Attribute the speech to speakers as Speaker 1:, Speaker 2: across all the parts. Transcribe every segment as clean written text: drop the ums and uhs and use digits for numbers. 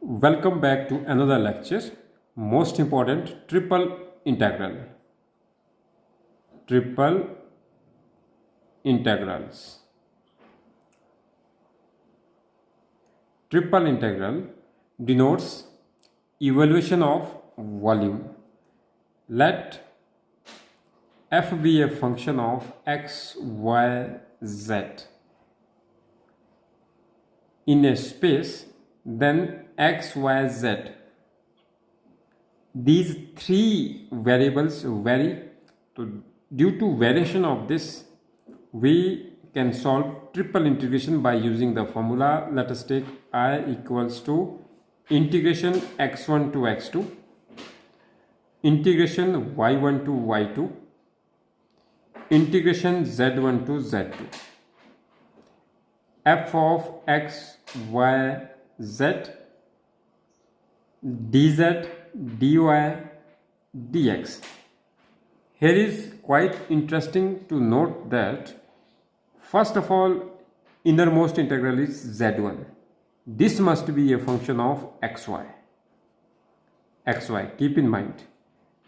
Speaker 1: Welcome back to another lecture. Most important, triple integral. Triple integrals. Triple integral denotes evaluation of volume. Let f be a function of x, y, z in a space, then x, y, z. These three variables vary. So due to variation of this, we can solve triple integration by using the formula. Let us take I equals to integration x1 to x2, integration y1 to y2, integration z1 to z2. F of x, y, z, dz, dy, dx. Here is quite interesting to note that first of all, innermost integral is z1. This must be a function of xy. xy, keep in mind.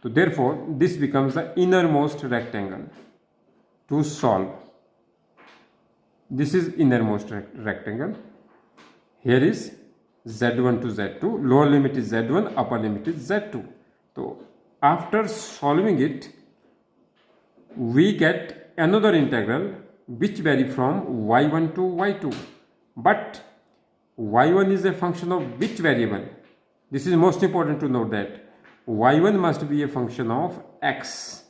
Speaker 1: So therefore, this becomes the innermost rectangle to solve. This is innermost rectangle. Here is z1 to z2, lower limit is z1, upper limit is z2. So after solving it, we get another integral which vary from y1 to y2. But y1 is a function of which variable? This is most important to note that y1 must be a function of x.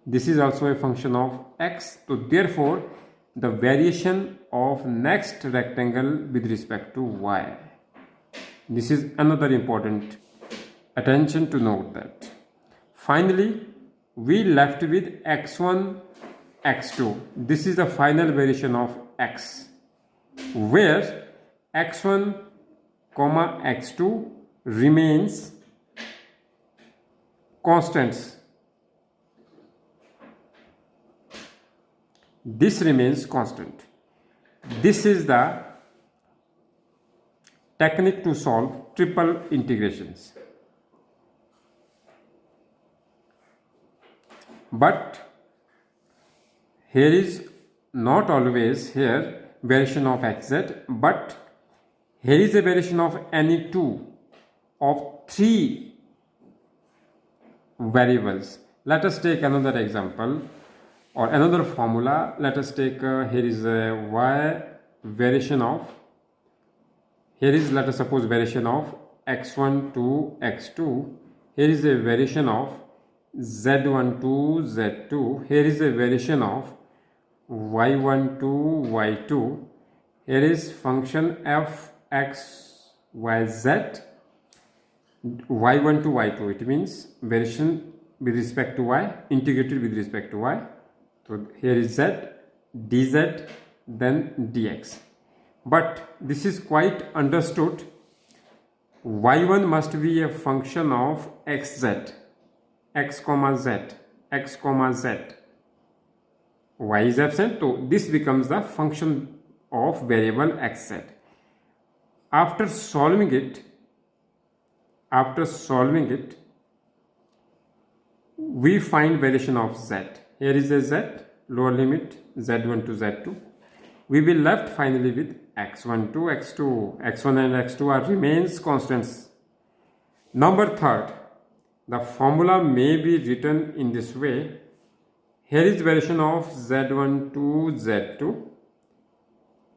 Speaker 1: This is also a function of x. So therefore, the variation of next rectangle with respect to y. This is another important attention to note that. Finally, we left with x1, x2. This is the final variation of x, where x1, x2 remains constants. This remains constant. This is the technique to solve triple integrations. But here is not always here variation of xz, but here is a variation of any two of three variables. Let us take another example or another formula. Let us take here is a y variation of, here is, let us suppose, variation of x1 to x2. Here is a variation of z1 to z2. Here is a variation of y1 to y2. Here is function f x y z, y1 to y2. It means variation with respect to y, integrated with respect to y. So here is z, dz, then dx. But this is quite understood. y1 must be a function of xz, x comma z, x comma z. Y is absent, so this becomes the function of variable xz. After solving it, we find variation of z. Here is a z, lower limit z1 to z2. We will left finally with x1 to x2. x1 and x2 are remains constants. Number third, the formula may be written in this way. Here is variation of z1 to z2.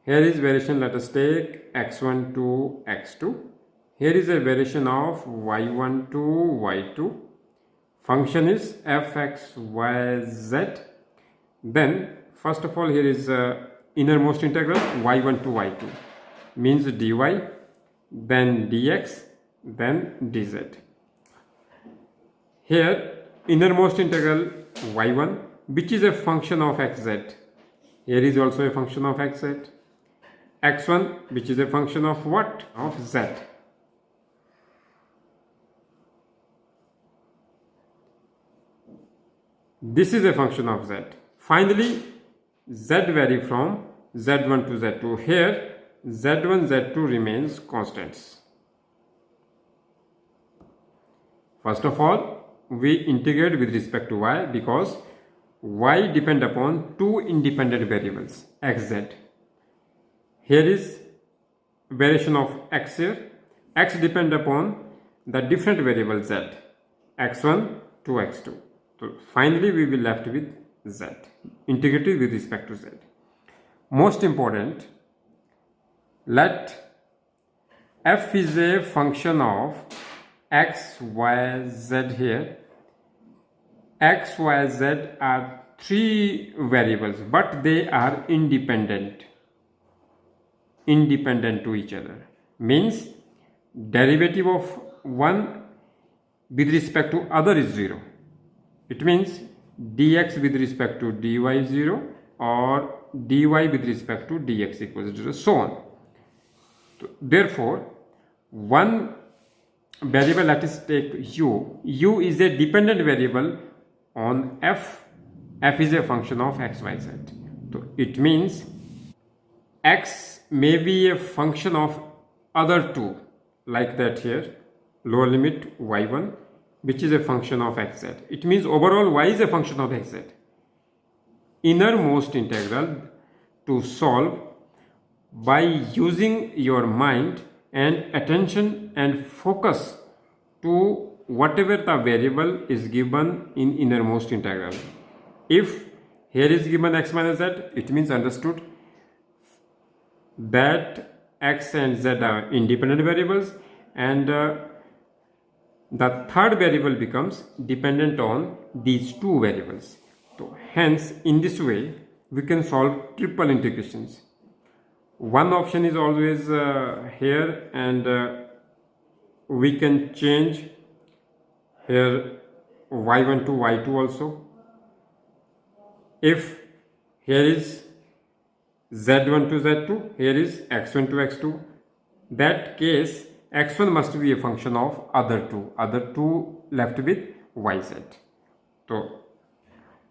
Speaker 1: Here is variation, let us take x1 to x2. Here is a variation of y1 to y2. Function is fx, y, z. Then first of all, here is innermost integral y1 to y2, means dy, then dx, then dz. Here innermost integral y1, which is a function of xz. Here is also a function of xz. x1, which is a function of what? Of z. This is a function of z. Finally, z vary from z1 to z2. Here z1, z2 remains constants. First of all, we integrate with respect to y because y depend upon two independent variables xz. Here is variation of x here. X depend upon the different variable z, x1 to x2. So finally we will left with z, integrated with respect to z. Most important, let f is a function of x, y, z here. X, y, z are three variables, but they are independent to each other. Means derivative of one with respect to other is 0. It means dx with respect to dy is 0 or dy with respect to dx equals 0, so on. So, therefore, one variable, let us take u is a dependent variable on f is a function of x, y, z. So it means x may be a function of other two, like that here, lower limit y1, which is a function of xz. It means overall y is a function of xz. Innermost integral to solve by using your mind and attention and focus to whatever the variable is given in innermost integral. If here is given x minus z, it means understood that x and z are independent variables, and the third variable becomes dependent on these two variables. So hence in this way we can solve triple integrations. One option is always here, and we can change here y1 to y2 also. If here is z1 to z2, here is x1 to x2, that case x1 must be a function of other two left with yz. So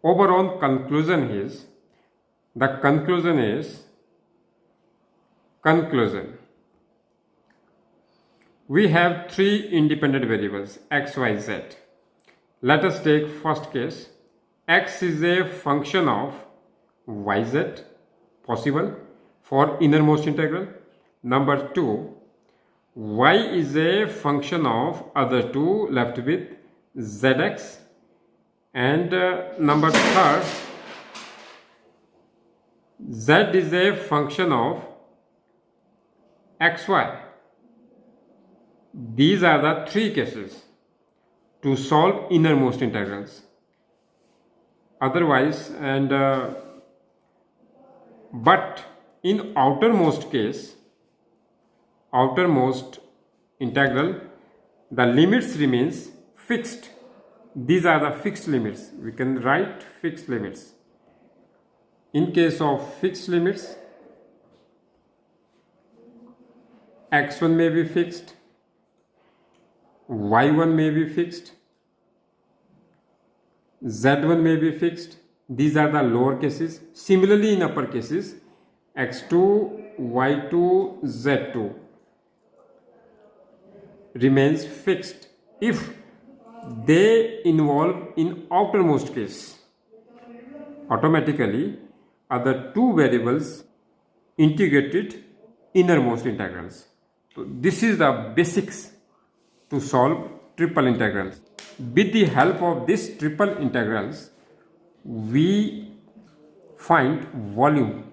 Speaker 1: overall conclusion is, we have three independent variables x, y, z. Let us take first case. X is a function of yz, possible for innermost integral. Number 2, y is a function of other two left with zx. And number 3, z is a function of xy. These are the three cases to solve innermost integrals. Otherwise, and but in outermost integral, the limits remains fixed. These are the fixed limits. We can write fixed limits. In case of fixed limits, x1 may be fixed, y1 may be fixed, z1 may be fixed. These are the lower cases. Similarly, in upper cases, x2, y2, z2 remains fixed if they involve in outermost case. Automatically, other two variables integrated innermost integrals. So this is the basics to solve triple integrals. With the help of these triple integrals, we find volume.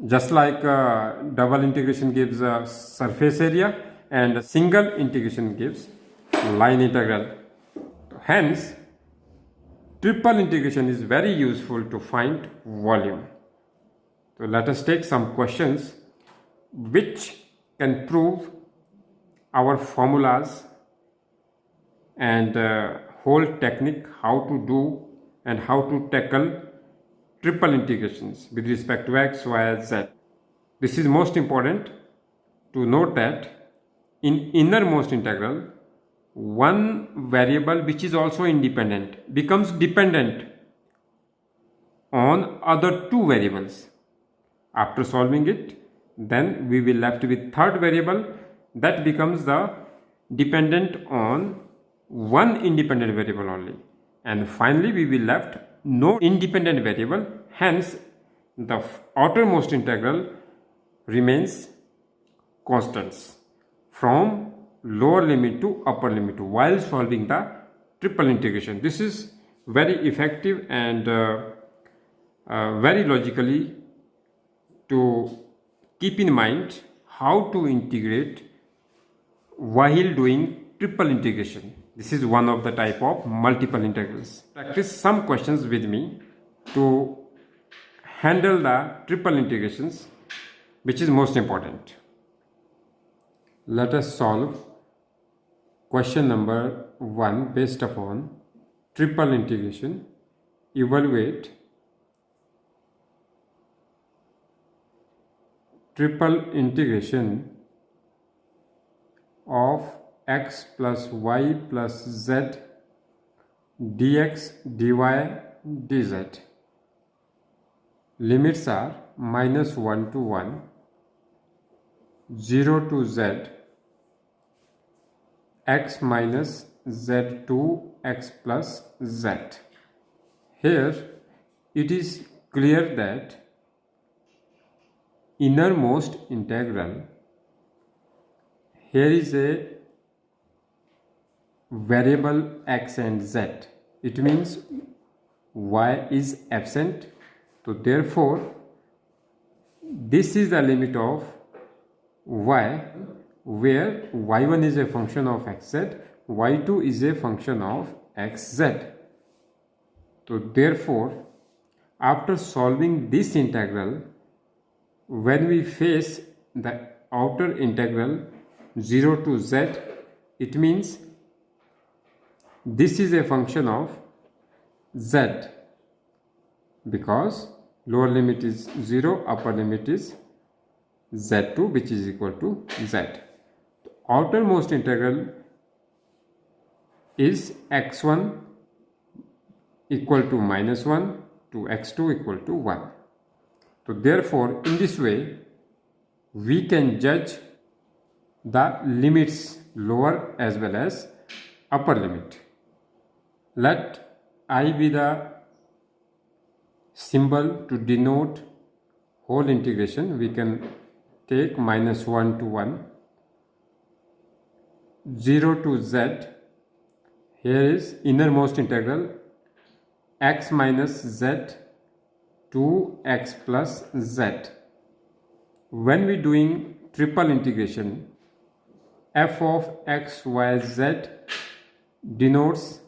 Speaker 1: Just like double integration gives a surface area and single integration gives line integral. Hence, triple integration is very useful to find volume. So let us take some questions which can prove our formulas and whole technique how to do and how to tackle triple integrations with respect to x, y, z. This is most important to note that in innermost integral, one variable which is also independent becomes dependent on other two variables. After solving it, then we will left with third variable that becomes the dependent on one independent variable only, and finally we will left no independent variable. Hence the outermost integral remains constants from lower limit to upper limit while solving the triple integration. This is very effective and very logically to keep in mind how to integrate while doing triple integration. This is one of the type of multiple integrals. Practice some questions with me to handle the triple integrations, which is most important. Let us solve question number 1 based upon triple integration. Evaluate triple integration of x plus y plus z dx dy dz. Limits are -1 to 1, 0 to z, x minus z2 x plus z. Here it is clear that innermost integral, here is a variable x and z. It means y is absent. So therefore this is the limit of y, where y1 is a function of xz, y2 is a function of xz. So therefore after solving this integral, when we face the outer integral 0 to z, it means this is a function of z, because lower limit is 0, upper limit is z2, which is equal to z. The outermost integral is x1 equal to -1 to x2 equal to 1. So therefore in this way we can judge the limits, lower as well as upper limit. Let I be the symbol to denote whole integration. We can take -1 to 1, 0 to z. Here is innermost integral x minus z to x plus z. When we doing triple integration, f of x, y, z denotes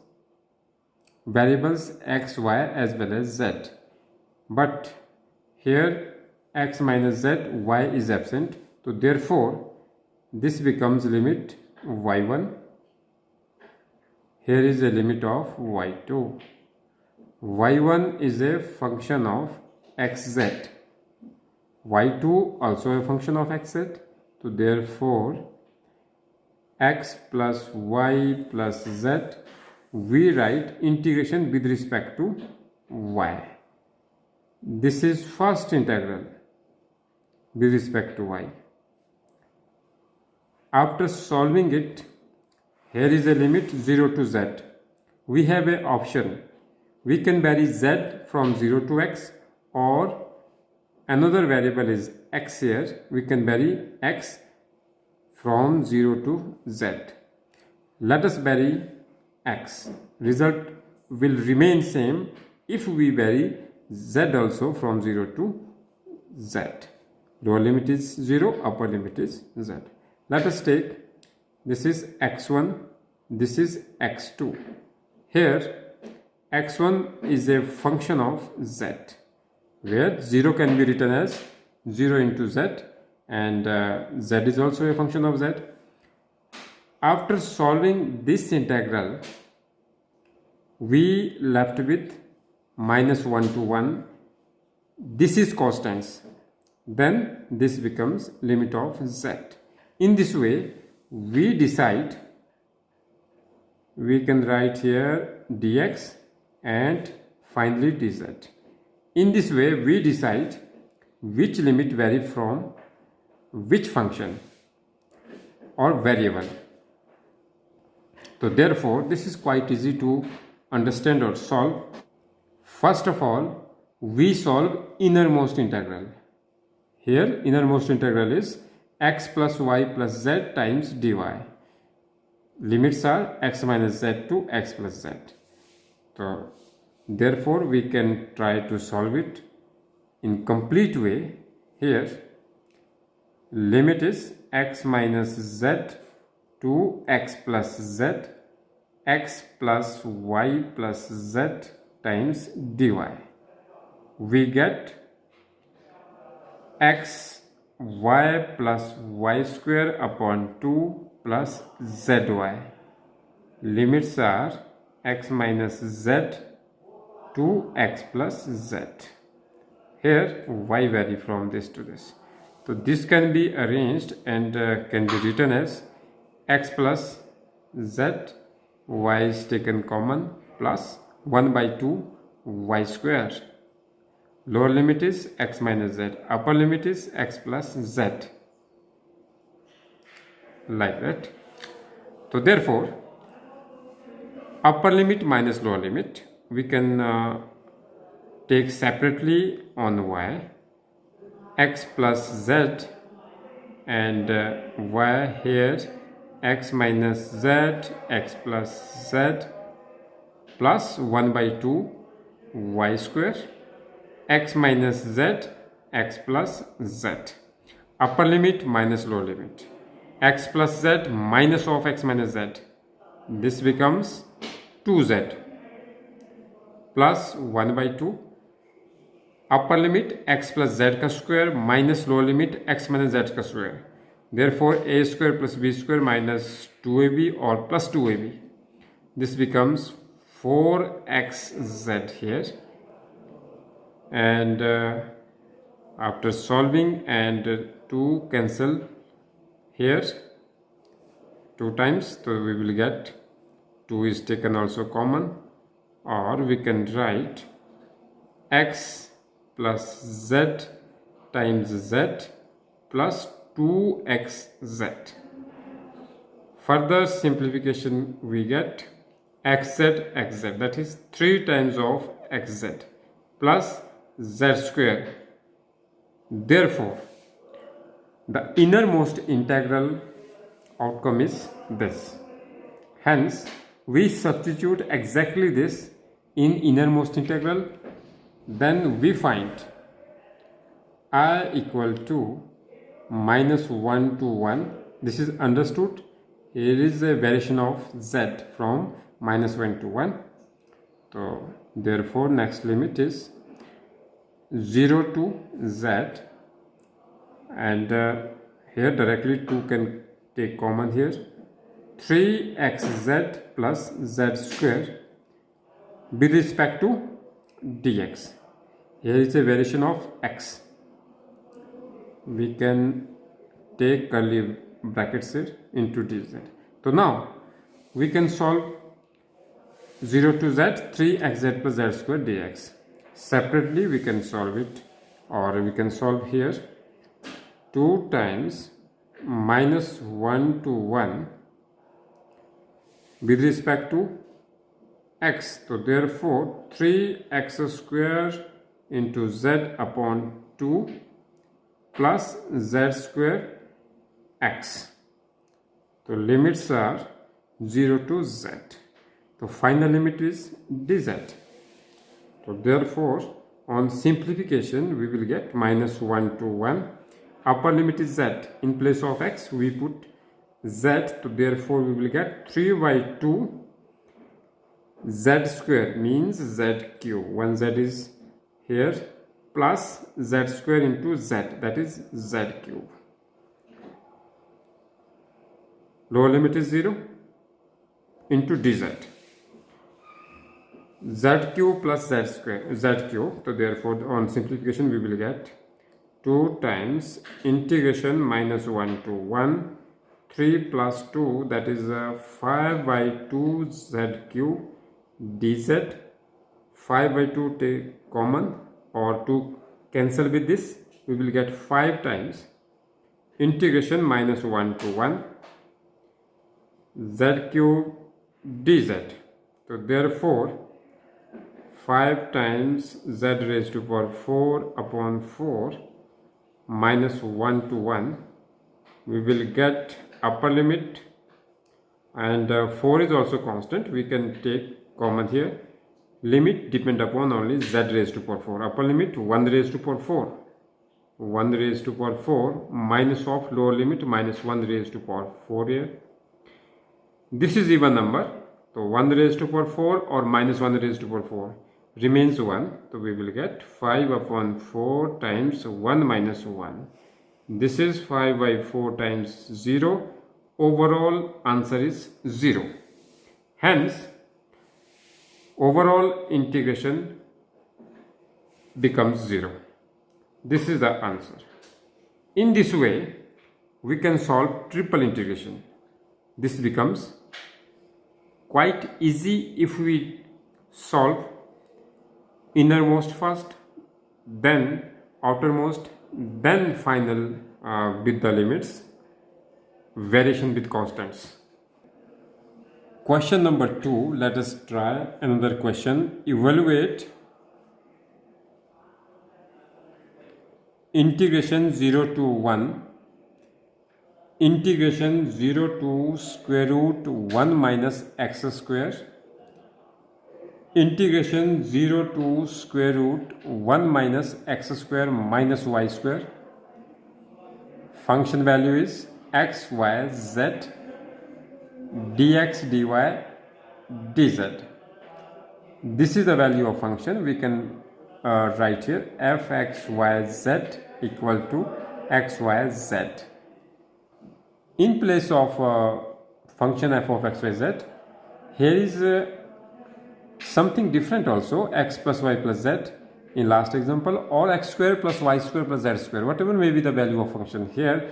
Speaker 1: variables x, y as well as z. But here x minus z, y is absent. So therefore this becomes limit y1. Here is a limit of y2. y1 is a function of xz. y2 also a function of xz. So therefore x plus y plus z, we write integration with respect to y. This is first integral with respect to y. After solving it, here is a limit 0 to z. We have an option. We can vary z from 0 to x, or another variable is x here. We can vary x from 0 to z. Let us vary x. Result will remain same if we vary z also from 0 to z. Lower limit is 0, upper limit is z. Let us take, this is x1, this is x2. Here x1 is a function of z, where 0 can be written as 0 into z, and z is also a function of z. After solving this integral, we left with -1 to 1. This is constants. Then this becomes limit of z. In this way we decide, we can write here dx and finally dz. In this way we decide which limit vary from which function or variable. So therefore this is quite easy to understand or solve. First of all, we solve innermost integral. Here innermost integral is x plus y plus z times dy. Limits are x minus z to x plus z. So therefore we can try to solve it in complete way. Here limit is x minus z to x plus z, x plus y plus z times dy. We get x y plus y square upon 2 plus zy. Limits are x minus z to x plus z. Here y vary from this to this. So this can be arranged and can be written as x plus z, y is taken common, plus 1 by 2 y square. Lower limit is x minus z, upper limit is x plus z, like that. So therefore upper limit minus lower limit we can take separately on y, x plus z, and y here x minus z, x plus z, plus 1 by 2 y square, x minus z, x plus z. Upper limit minus lower limit, x plus z minus of x minus z, this becomes 2z plus 1 by 2. Upper limit x plus z का square minus lower limit x minus z का square. Therefore a square plus b square minus 2ab or plus 2ab. This becomes 4xz here. And after solving and 2 cancel here 2 times, so we will get 2 is taken also common, or we can write x plus z times z plus 2xz. Further simplification we get xz xz, that is 3 times of xz plus z square. Therefore the innermost integral outcome is this. Hence we substitute exactly this in innermost integral. Then we find I equal to minus 1 to 1. This is understood. Here is a variation of z from minus 1 to 1. So therefore next limit is 0 to z, and here directly 2 can take common here. 3xz plus z square with respect to dx. Here is a variation of x. We can take curly brackets here into dz. So now we can solve 0 to z, 3xz plus z square dx. Separately we can solve it, or we can solve here 2 times minus 1 to 1 with respect to x. So therefore 3x square into z upon 2 plus z square x. So limits are 0 to z. The final limit is dz. So therefore on simplification we will get minus 1 to 1. Upper limit is z. In place of x we put z. So therefore we will get 3 by 2 z square, means z cube. One z is here, plus z square into z, that is z cube. Lower limit is 0 into dz. Z cube plus z square, z cube. So therefore on simplification we will get 2 times integration minus 1 to 1, 3 plus 2, that is 5 by 2 z cube dz. 5 by 2 take common, or 2 cancel with this, we will get 5 times integration minus 1 to 1 z cube dz. So therefore 5 times z raised to power 4 upon 4 minus 1 to 1, we will get upper limit, and 4 is also constant, we can take common here. Limit depend upon only z raised to power 4. Upper limit 1 raised to power 4. 1 raised to power 4 minus of lower limit minus 1 raised to power 4 here. This is even number. So 1 raised to power 4 or minus 1 raised to power 4 remains 1. So we will get 5 upon 4 times 1 minus 1. This is 5 by 4 times 0. Overall answer is 0. Hence, overall integration becomes 0. This is the answer. In this way, we can solve triple integration. This becomes quite easy if we solve innermost first, then outermost, then final with the limits, variation with constants. Question number 2, let us try another question. Evaluate integration 0 to 1, integration 0 to square root 1 minus x square, integration 0 to square root 1 minus x square minus y square. Function value is x, y, z, dx, dy, dz. This is the value of function. We can write here f x y z equal to x, y, z. In place of function f of x, y, z, here is something different also, x plus y plus z in last example, or x square plus y square plus z square, whatever may be the value of function here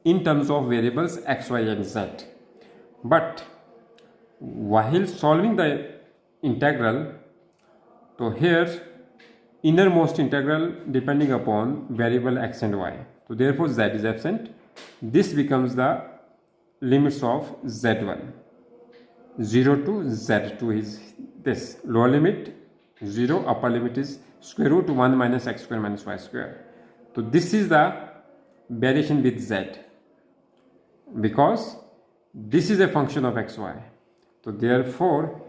Speaker 1: in terms of variables x, y and z. But while solving the integral, so here innermost integral depending upon variable x and y, so therefore z is absent. This becomes the limits of z1. 0 to z2 is this, lower limit 0, upper limit is square root 1 minus x square minus y square. So this is the variation with z, because this is a function of xy. So therefore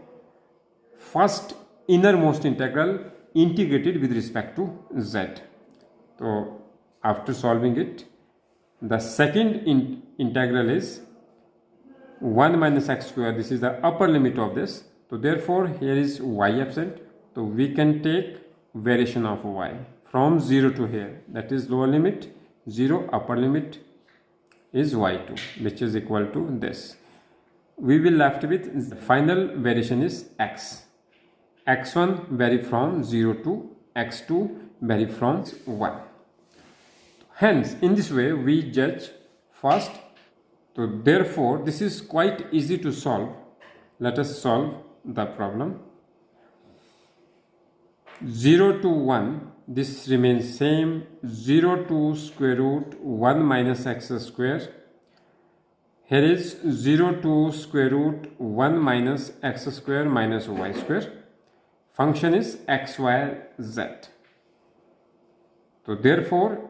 Speaker 1: first innermost integral integrated with respect to z. So after solving it, the second integral is 1 minus x square. This is the upper limit of this. So therefore here is y absent. So we can take variation of y from 0 to here. That is lower limit 0, upper limit is y2, which is equal to this. We will left with the final variation is x. x1 vary from 0 to x2 vary from 1. Hence, in this way we judge first. So therefore this is quite easy to solve. Let us solve the problem. 0 to 1, this remains same. 0 to square root 1 minus x square. Here is 0 to square root 1 minus x square minus y square. Function is x, y, z. So therefore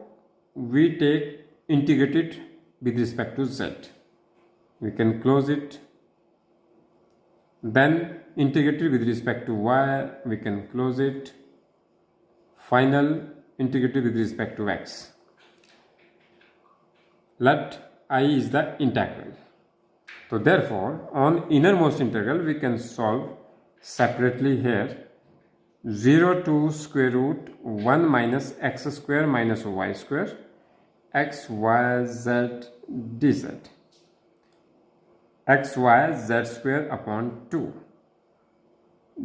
Speaker 1: we take integrated with respect to z. We can close it. Then integrated with respect to y, we can close it. Final integrated with respect to x. Let I is the integral. So therefore on innermost integral we can solve separately here. 0 to square root 1 minus x square minus y square, x, y, z, dz. x, y, z square upon 2.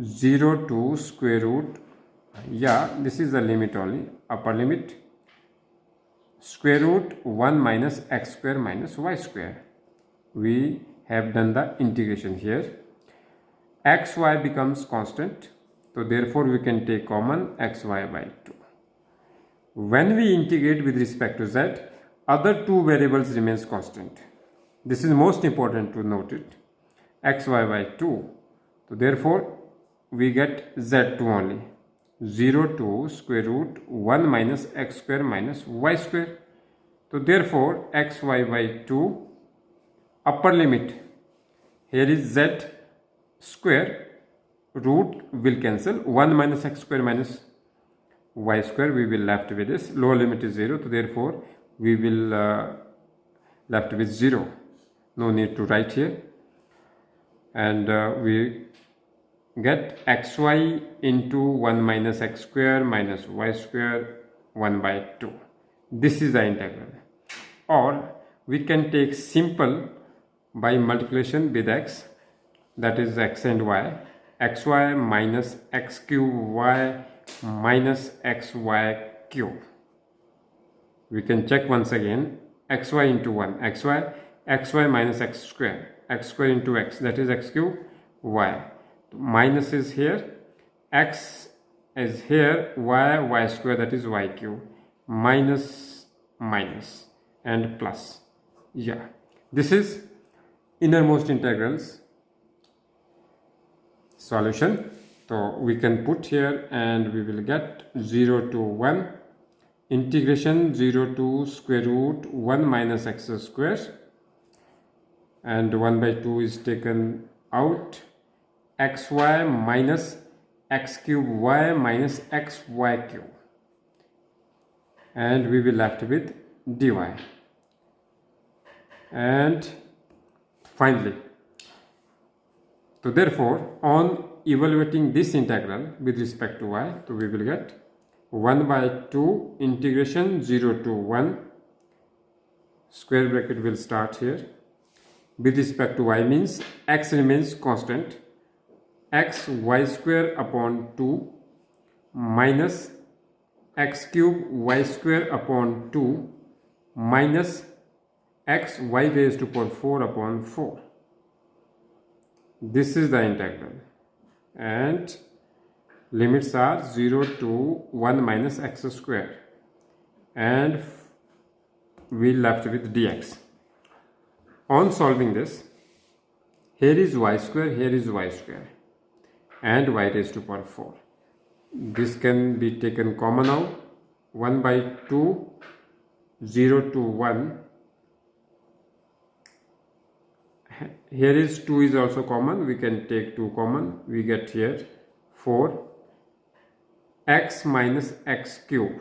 Speaker 1: 0 to square root, this is the limit only, upper limit, square root 1 minus x square minus y square. We have done the integration here. X, y becomes constant. So therefore we can take common x, y by 2. When we integrate with respect to z, other two variables remains constant. This is most important to note it. xy by 2. So therefore we get z2 only. 0 to square root 1 minus x square minus y square. So therefore xy by 2 upper limit, here is z square, root will cancel, 1 minus x square minus y square, we will left with this, lower limit is 0, so therefore we will left with 0, no need to write here, and we get xy into 1 minus x square minus y square 1 by 2. This is the integral. Or we can take simple by multiplication with x, that is x and y, xy minus x cube y minus xy cube. We can check once again, xy into 1, xy minus x square into x, that is x cube, y. Minus is here, x is here, y square, that is y cube, minus and plus. Yeah, this is innermost integrals solution. So we can put here and we will get 0 to 1 integration 0 to square root 1 minus x square, and 1 by 2 is taken out, xy minus x cube y minus xy cube, and we will left with dy. And finally, so therefore on evaluating this integral with respect to y, so we will get 1 by 2 integration 0 to 1, square bracket will start here, with respect to y means x remains constant, x y square upon 2 minus x cube y square upon 2 minus x y raised to power 4 upon 4. This is the integral, and limits are 0 to 1 minus x square, and we left with dx. On solving this, here is y square, here is y square, and y raised to power 4. This can be taken common out, 1 by 2, 0 to 1. Here is 2 is also common, we can take 2 common, we get here 4, x minus x cube,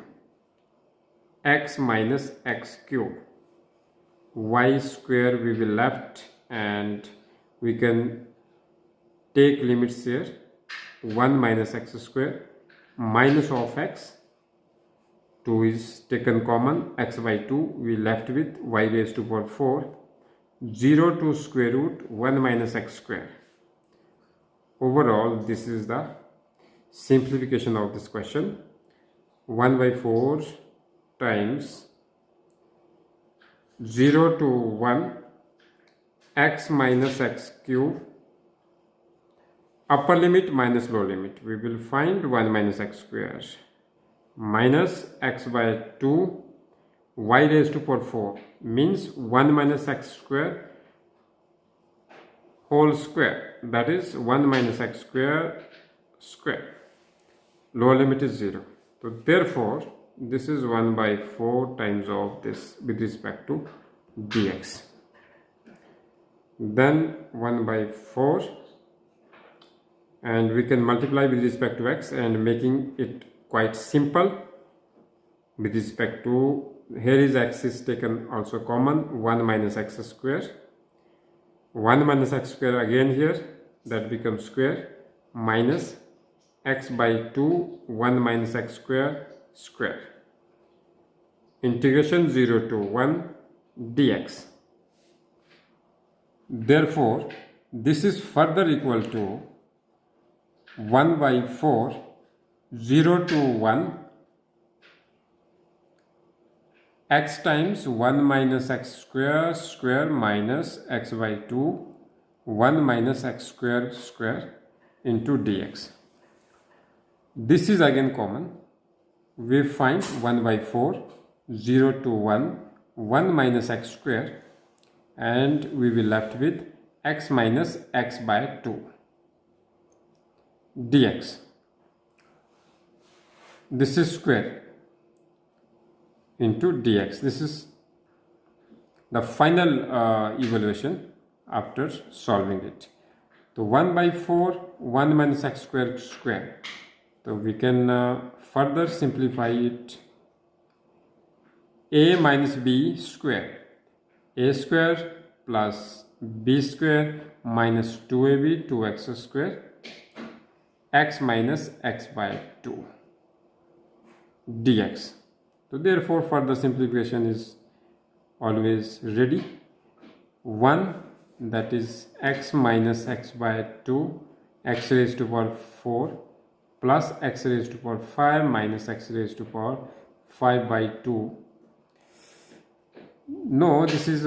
Speaker 1: y square we will left, and we can take limits here, 1 minus x square minus of x, 2 is taken common, x by 2 we left with y raised to power 4, 0 to square root 1 minus x square. Overall, this is the simplification of this question. 1 by 4 times 0 to 1 x minus x cube, upper limit minus lower limit, we will find 1 minus x square minus x by 2 y raised to power 4 means 1 minus x square whole square, that is 1 minus x square square, lower limit is 0. So therefore this is 1 by 4 times of this with respect to dx, then 1 by 4, and we can multiply with respect to x and making it quite simple with respect to, here is x is taken also common, 1 minus x square, 1 minus x square again here, that becomes square, minus x by 2 1 minus x square square, integration 0 to 1 dx. Therefore this is further equal to 1 by 4 0 to 1 x times 1 minus x square square minus x by 2 1 minus x square square into dx. This is again common. We find 1 by 4 0 to 1 1 minus x square, and we will left with x minus x by 2 dx. This is square into dx. This is the final evaluation after solving it. So 1 by 4, 1 minus x square square. So we can further simplify it. A minus b square. A square plus b square minus 2ab 2x square x minus x by 2 dx. So therefore further simplification is always ready. 1, that is x minus x by 2 x raised to power 4 plus x raised to power 5 minus x raised to power 5 by 2. No, this is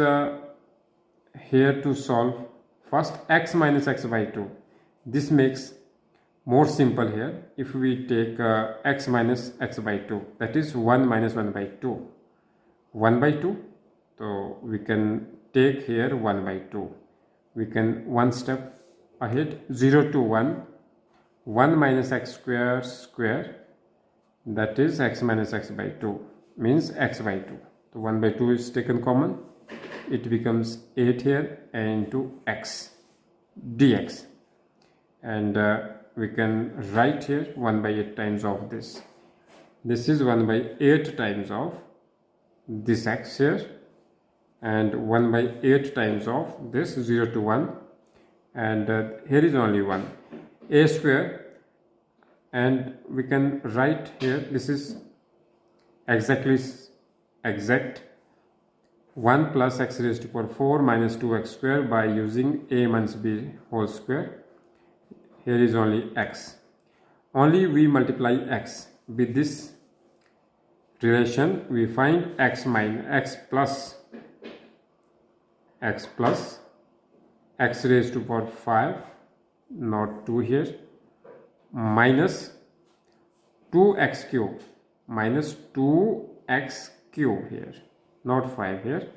Speaker 1: here to solve first x minus x by 2. This makes more simple here. If we take x minus x by 2, that is 1 minus 1 by 2. 1 by 2, so we can take here 1 by 2. We can one step ahead, 0 to 1, 1 minus x square square, that is x minus x by 2, means x by 2. So 1 by 2 is taken common, it becomes 8 here and into x dx. And we can write here 1 by 8 times of this. This is 1 by 8 times of this x here, and 1 by 8 times of this 0 to 1, and here is only 1, a square, and we can write here, this is exact 1 plus x raised to power 4 minus 2x square by using a minus b whole square. Here is only x. Only we multiply x with this relation, we find x minus x plus x raised to power 5, not 2 here, minus 2x cube minus 2x cube here, not 5 here.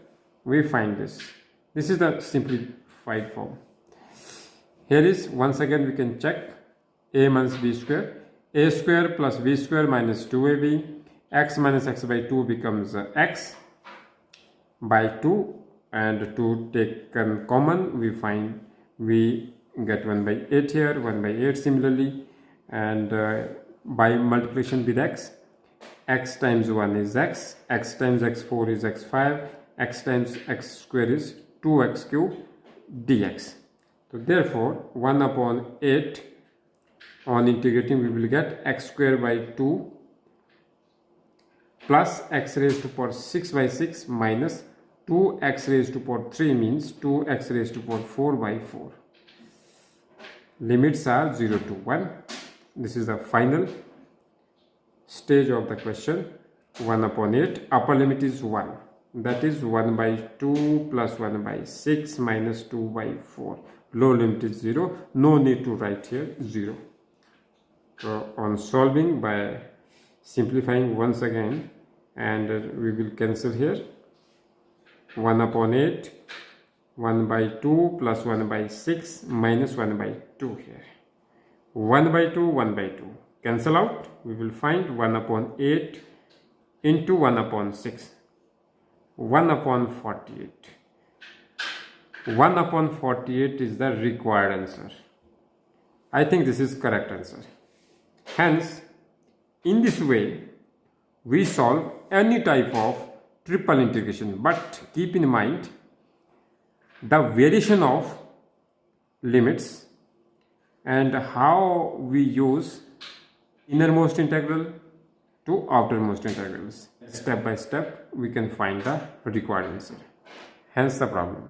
Speaker 1: We find this. This is the simplified form. Here is, once again we can check, a minus b square, a square plus b square minus 2ab, x minus x by 2 becomes x by 2, and 2 taken common, we get 1 by 8 here, 1 by 8 similarly, and by multiplication with x times 1 is x times x4 is x5, x times x square is 2x cube dx. So therefore 1 upon 8 on integrating we will get x square by 2 plus x raised to power 6 by 6 minus 2x raised to power 3 means 2x raised to power 4 by 4. Limits are 0 to 1. This is the final stage of the question. 1 upon 8, upper limit is 1, that is 1 by 2 plus 1 by 6 minus 2 by 4. Lower limit is 0, no need to write here 0. So on solving, by simplifying once again, and we will cancel here 1 upon 8, 1 by 2 plus 1 by 6 minus 1 by 2 here. 1 by 2, 1 by 2. Cancel out. We will find 1 upon 8 into 1 upon 6. 1 upon 48. 1 upon 48 is the required answer. I think this is correct answer. Hence, in this way, we solve any type of triple integration, but keep in mind the variation of limits and how we use innermost integral to outermost integrals. Step by step we can find the required answer. Hence the problem.